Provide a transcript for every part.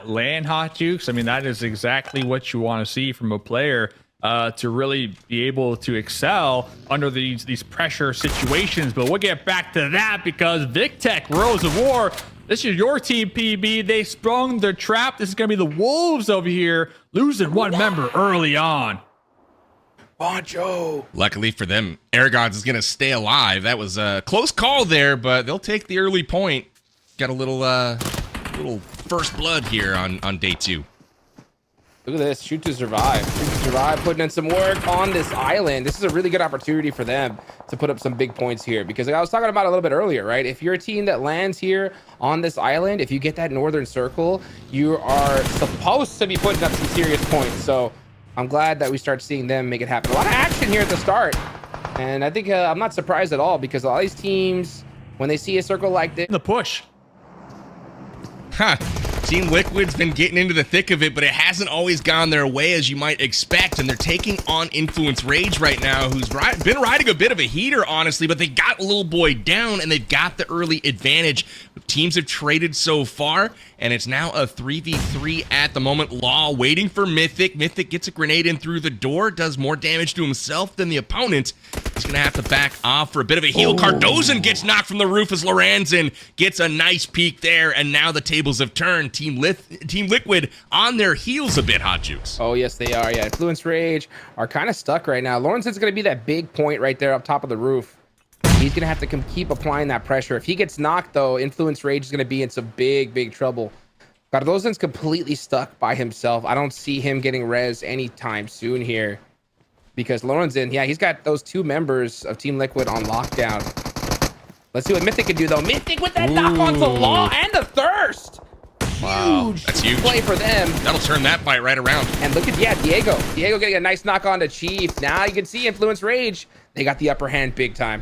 that land, Hot Jukes. I mean, that is exactly what you want to see from a player to really be able to excel under these pressure situations. But we'll get back to that because VicTech, Rose of War, this is your team, PB. They sprung their trap. This is going to be the Wolves over here, losing one member early on. Poncho. Luckily for them, Aragons is going to stay alive. That was a close call there, but they'll take the early point. Got a little first blood here on day 2. Look at this. Shoot to survive. Shoot to survive, putting in some work on this island. This is a really good opportunity for them to put up some big points here because like I was talking about a little bit earlier, right? If you're a team that lands here on this island, if you get that northern circle, you are supposed to be putting up some serious points. So I'm glad that we start seeing them make it happen. A lot of action here at the start. And I think I'm not surprised at all because all these teams, when they see a circle like this, The push. Team Liquid's been getting into the thick of it, but it hasn't always gone their way as you might expect, and they're taking on Influence Rage right now, who's been riding a bit of a heater, honestly, but they got Little Boy down, and they've got the early advantage. Teams have traded so far, and it's now a 3v3 at the moment. Law waiting for Mythic. Mythic gets a grenade in through the door, does more damage to himself than the opponent. He's going to have to back off for a bit of a heal. Cardozan gets knocked from the roof as Loranzan gets a nice peek there, and now the tables have turned. Team Liquid on their heels a bit, Hot Jukes. Oh, yes, they are. Yeah, Influence Rage are kind of stuck right now. Loranzan's going to be that big point right there up top of the roof. He's going to have to keep applying that pressure. If he gets knocked, though, Influence Rage is going to be in some big trouble. Cardozan's completely stuck by himself. I don't see him getting res anytime soon here because Loranzan, yeah, he's got those 2 members of Team Liquid on lockdown. Let's see what Mythic can do, though. Mythic with that knock on the Law and the Thirst. Wow, that's huge. Play for them. That'll turn that fight right around. And look at, yeah, Diego getting a nice knock on to Chief. Now you can see Influence Rage. They got the upper hand big time.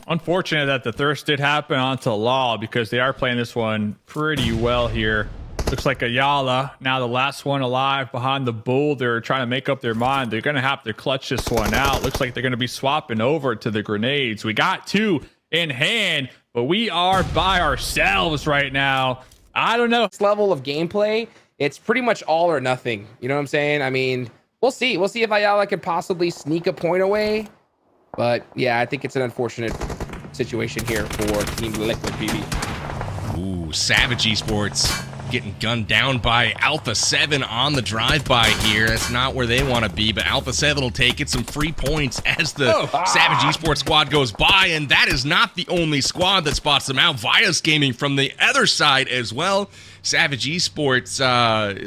Unfortunate that the thirst did happen onto Law because they are playing this one pretty well here. Looks like Ayala, now the last one alive behind the boulder, trying to make up their mind. They're going to have to clutch this one out. Looks like they're going to be swapping over to the grenades. We got 2 in hand, but we are by ourselves right now. I don't know. This level of gameplay, it's pretty much all or nothing. You know what I'm saying? I mean, we'll see. We'll see if Ayala can possibly sneak a point away. But yeah, I think it's an unfortunate situation here for Team Liquid PB. Ooh, Savage Esports getting gunned down by Alpha 7 on the drive-by here. That's not where they want to be, but Alpha 7 will take it. Some free points as the Savage Esports squad goes by, and that is not the only squad that spots them out. Vias Gaming from the other side as well. Savage Esports,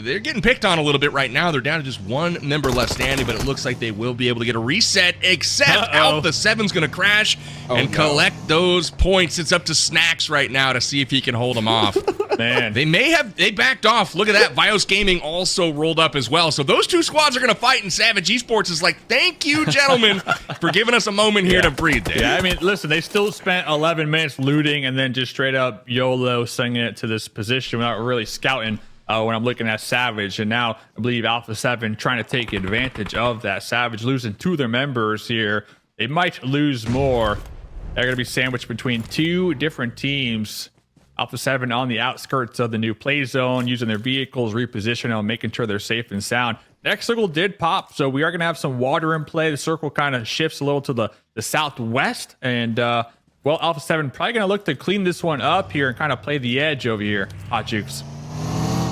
they're getting picked on a little bit right now. They're down to just 1 member left standing, but it looks like they will be able to get a reset, except Alpha 7's going to crash and collect those points. It's up to Snacks right now to see if he can hold them off. Man, they backed off. Look at that. Vios Gaming also rolled up as well. So those 2 squads are going to fight, and Savage Esports is like, thank you, gentlemen, for giving us a moment here to breathe there. Yeah, I mean, listen, they still spent 11 minutes looting and then just straight up YOLO sending it to this position without really scouting when I'm looking at Savage. And now I believe Alpha 7 trying to take advantage of that. Savage losing 2 of their members here. They might lose more. They're going to be sandwiched between 2 different teams. Alpha 7 on the outskirts of the new play zone, using their vehicles, repositioning them, making sure they're safe and sound. Next circle did pop, so we are going to have some water in play. The circle kind of shifts a little to the southwest, and well, Alpha 7 probably going to look to clean this one up here and kind of play the edge over here. Hot Jukes.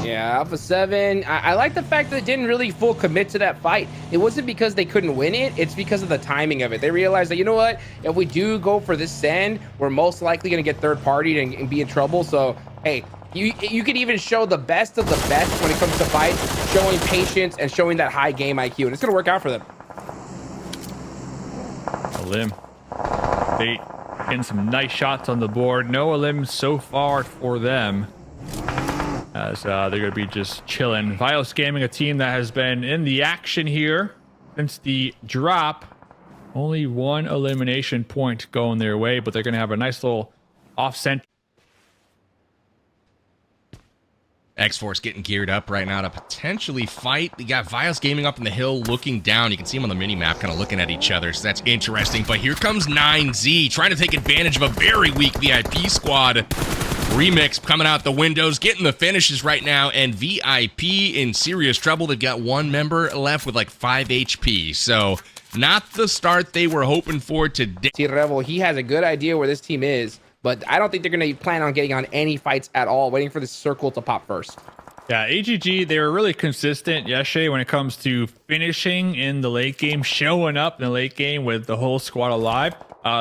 Yeah, Alpha 7, I like the fact that they didn't really full commit to that fight. It wasn't because they couldn't win it, it's because of the timing of it. They realized that, you know what, if we do go for this send, we're most likely going to get third-partied and be in trouble. So, hey, you can even show the best of the best when it comes to fights, showing patience and showing that high game IQ, and it's going to work out for them. Elim. Bait getting some nice shots on the board. No Elim so far for them, as they're going to be just chilling. Vios Gaming, a team that has been in the action here since the drop. Only 1 elimination point going their way, but they're going to have a nice little off-center. X-Force getting geared up right now to potentially fight. We got Vios Gaming up in the hill looking down. You can see them on the mini-map kind of looking at each other, so that's interesting. But here comes 9Z trying to take advantage of a very weak VIP squad. Remix coming out the windows, getting the finishes right now, and VIP in serious trouble. They've got one member left with like 5 HP, so not the start they were hoping for today. REVO, he has a good idea where this team is, but I don't think they're going to plan on getting on any fights at all, waiting for the circle to pop first. Yeah, AGG, they were really consistent yesterday when it comes to finishing in the late game, showing up in the late game with the whole squad alive.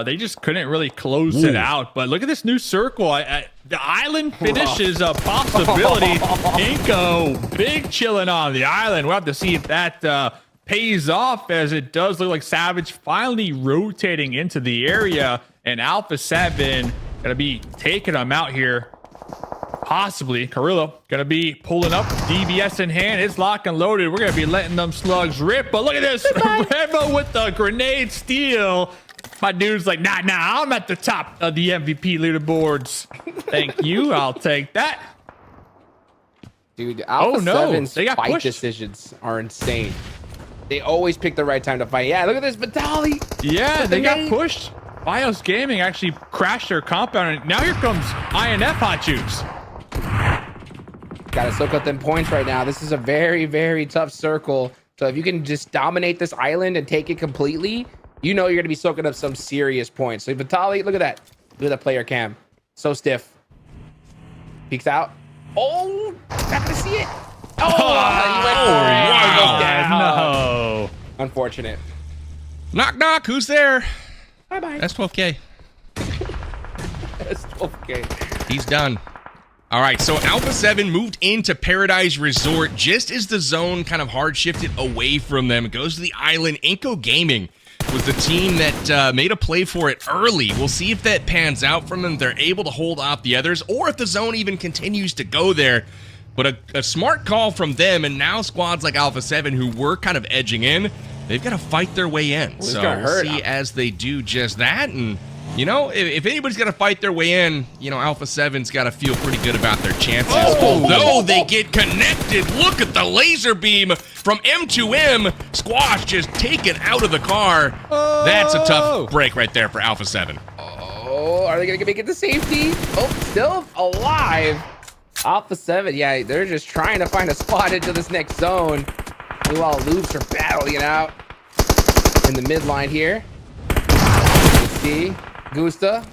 They just couldn't really close it out. But look at this new circle. The island finish is a possibility. Inko, big chilling on the island. We'll have to see if that pays off, as it does look like Savage finally rotating into the area. And Alpha 7 gonna be taking them out here. Possibly Carrillo gonna be pulling up, DBS in hand. It's lock and loaded. We're gonna be letting them slugs rip. But look at this, REVO with the grenade steal. My dude's like, nah, I'm at the top of the MVP leaderboards. Thank you, I'll take that. Dude, Alpha 7's they got fight pushed. Decisions are insane. They always pick the right time to fight. Yeah, look at this, Vitali. Yeah, they got pushed. BIOS Gaming actually crashed their compound, and now here comes INF Hot Juice. Gotta soak up them points right now. This is a very, very tough circle. So if you can just dominate this island and take it completely, you know you're gonna be soaking up some serious points. So Vitali, look at that. Look at that player cam. So stiff. Peeks out. Oh, not gonna see it. Oh, he went for it. Wow. No. Unfortunate. Knock, knock. Who's there? Bye-bye. That's 12K. That's okay. He's done. All right, so Alpha 7 moved into Paradise Resort just as the zone kind of hard shifted away from them. It goes to the island. Inko Gaming was the team that made a play for it early. We'll see if that pans out from them. They're able to hold off the others, or if the zone even continues to go there. But a smart call from them, and now squads like Alpha 7, who were kind of edging in, they've got to fight their way in. Well, so we'll see as they do just that. And you know, if anybody's got to fight their way in, you know, Alpha 7's got to feel pretty good about their chances. Although they get connected. Look at the laser beam from M2M. Squash just taken out of the car. That's a tough break right there for Alpha 7. Oh, are they going to make it to safety? Oh, still alive. Alpha 7, yeah, they're just trying to find a spot into this next zone. Meanwhile, Loops are battling it out in the midline here. Let's see. Gusta,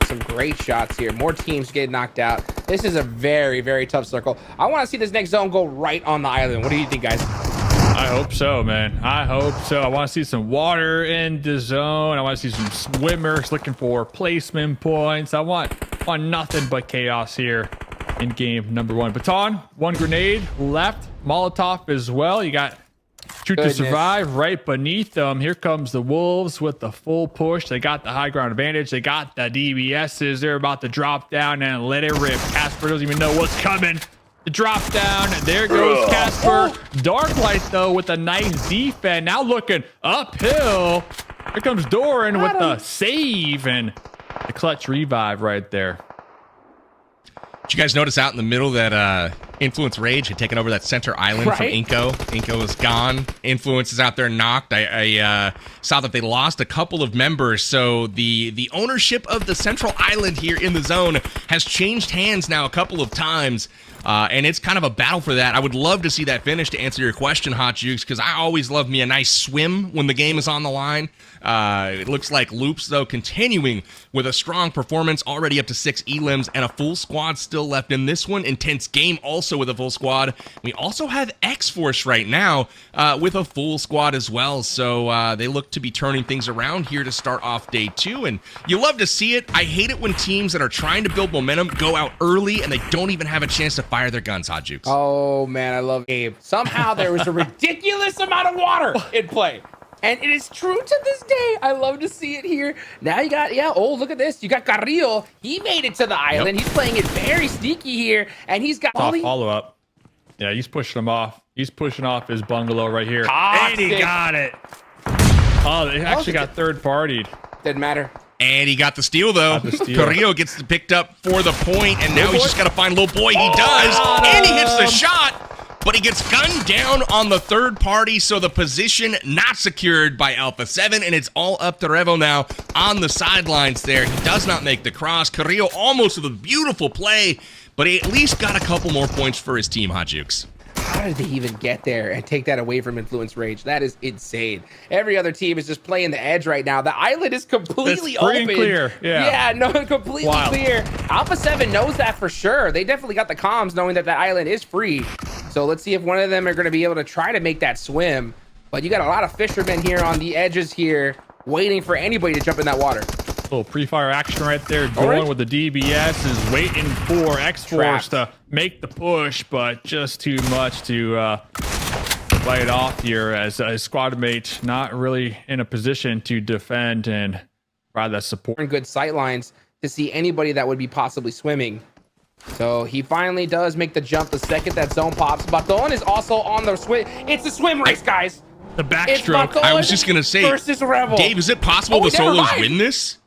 some great shots here. More teams get knocked out. This is a very, very tough circle. I want to see this next zone go right on the island. What do you think, guys? I hope so, man. I hope so. I want to see some water in the zone. I want to see some swimmers looking for placement points. I want nothing but chaos here in game number 1. Baton, 1 grenade left. Molotov as well. You got Shoot to survive right beneath them. Here comes the Wolves with the full push. They got the high ground advantage. They got the DBSs. They're about to drop down and let it rip. Casper doesn't even know what's coming. The drop down. There goes Casper. Dark Light, though, with a nice defense. Now looking uphill. Here comes Doran with the save and the clutch revive right there. Did you guys notice out in the middle that Influence Rage had taken over that center island from Inko? Inko is gone. Influence is out there knocked. I saw that they lost a couple of members, so the ownership of the central island here in the zone has changed hands now a couple of times, and it's kind of a battle for that. I would love to see that finish, to answer your question, Hot Jukes, because I always love me a nice swim when the game is on the line. It looks like Loops, though, continuing with a strong performance, already up to 6 elims and a full squad still left in this one. Intense game also with a full squad. We also have X-Force right now with a full squad as well, so they look to be turning things around here to start off day 2, and you love to see it. I hate it when teams that are trying to build momentum go out early and they don't even have a chance to fire their guns, Hot Jukes. Oh, man, I love Gabe. Somehow there was a ridiculous amount of water in play. And it is true to this day. I love to see it here. Now you got, oh, look at this. You got Carrillo. He made it to the island. He's playing it very sneaky here. And he's got follow up. Yeah, he's pushing him off. He's pushing off his bungalow right here. Toxic. And he got it. Oh, they actually got third partied. Didn't matter. And he got the steal, though. Carrillo gets picked up for the point, and now he's just got to find little boy. He does, and he hits the shot. but he gets gunned down on the third party, so the position not secured by Alpha 7, and it's all up to REVO now on the sidelines there. He does not make the cross. Carrillo almost with a beautiful play, but he at least got a couple more points for his team, Hot Jukes. How did they even get there and take that away from Influence Rage? That is insane. Every other team is just playing the edge right now. The island is completely It's free and open. clear. Yeah. No, completely clear. Alpha 7 knows that for sure. They definitely got the comms knowing that the island is free. So let's see if one of them are going to be able to try to make that swim. But you got a lot of fishermen here on the edges here, waiting for anybody to jump in that water. Little pre-fire action right there. Going with the DBS is waiting for X-Force to make the push, but just too much to fight off here as his squad mate not really in a position to defend and provide that support. Good sight lines to see anybody that would be possibly swimming. So he finally does make the jump the second that zone pops. Baton is also on the swim. It's a swim race, guys. The backstroke. I was just going to say, versus REVO. Dave, is it possible the Solos win this?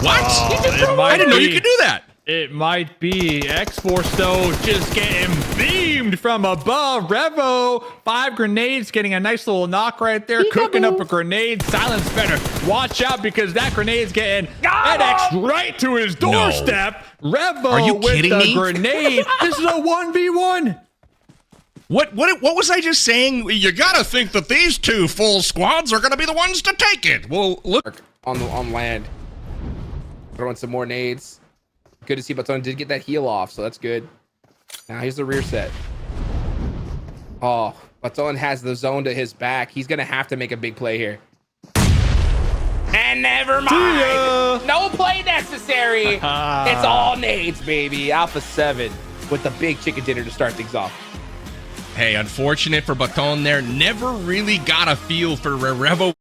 What? I didn't know you could do that. It might be. X-Force, though, just getting beamed from above. REVO, 5 grenades, getting a nice little knock right there. Cooking up a grenade. Silence better. Watch out because that grenade's getting NX right to his doorstep. REVO with the grenade. This is a 1v1. What was I just saying? You gotta think that these two full squads are gonna be the ones to take it. Well, look on land. Throwing some more nades. Good to see Baton did get that heal off, so that's good. Now here's the rear set. Oh, Baton has the zone to his back. He's gonna have to make a big play here. And never mind. No play necessary. It's all nades, baby. Alpha 7 with the big chicken dinner to start things off. Hey, unfortunate for Baton there. Never really got a feel for where REVO